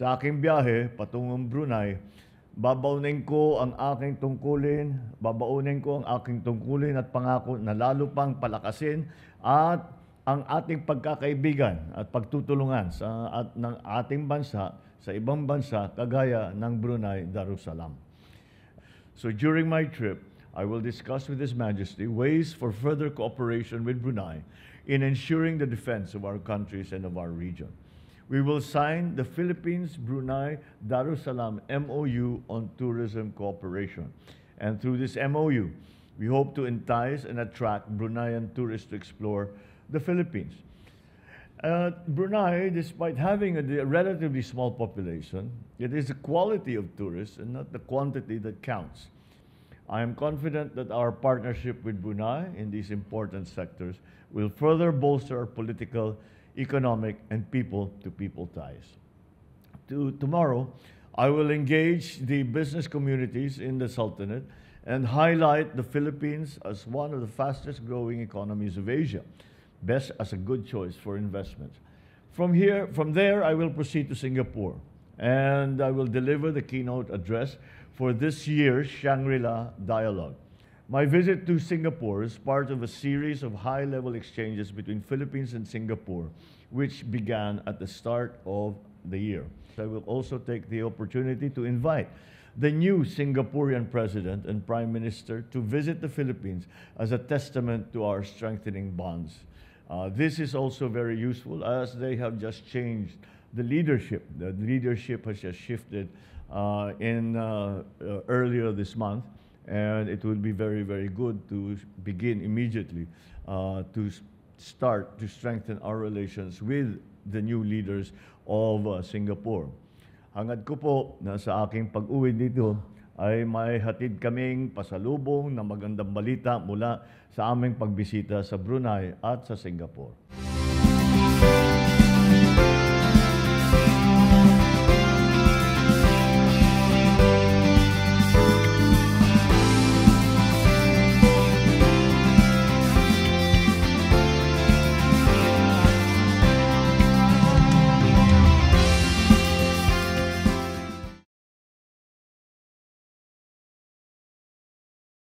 Sa aking biyahe patungong Brunei, babaunin ko ang aking tungkulin at pangako na lalo pang palakasin at ang ating pagkakaibigan at pagtutulungan ng ating bansa sa ibang bansa kagaya ng Brunei Darussalam. So during my trip, I will discuss with His Majesty ways for further cooperation with Brunei in ensuring the defense of our countries and of our region. We will sign the Philippines-Brunei Darussalam MOU on tourism cooperation. And through this MOU, we hope to entice and attract Bruneian tourists to explore the Philippines. Brunei, despite having a relatively small population, it is the quality of tourists and not the quantity that counts. I am confident that our partnership with Brunei in these important sectors will further bolster our political, economic, and people-to-people ties. Tomorrow, I will engage the business communities in the Sultanate and highlight the Philippines as one of the fastest-growing economies of Asia, best as a good choice for investments. From there, I will proceed to Singapore, and I will deliver the keynote address for this year's Shangri-La Dialogue. My visit to Singapore is part of a series of high-level exchanges between Philippines and Singapore, which began at the start of the year. I will also take the opportunity to invite the new Singaporean President and Prime Minister to visit the Philippines as a testament to our strengthening bonds. This is also very useful as they have just changed the leadership. The leadership has just shifted earlier this month, and it will be very, very good to begin immediately to start to strengthen our relations with the new leaders of Singapore. Hangad ko po na sa aking pag-uwi dito ay may hatid kaming pasalubong na magandang balita mula sa aming pagbisita sa Brunei at sa Singapore.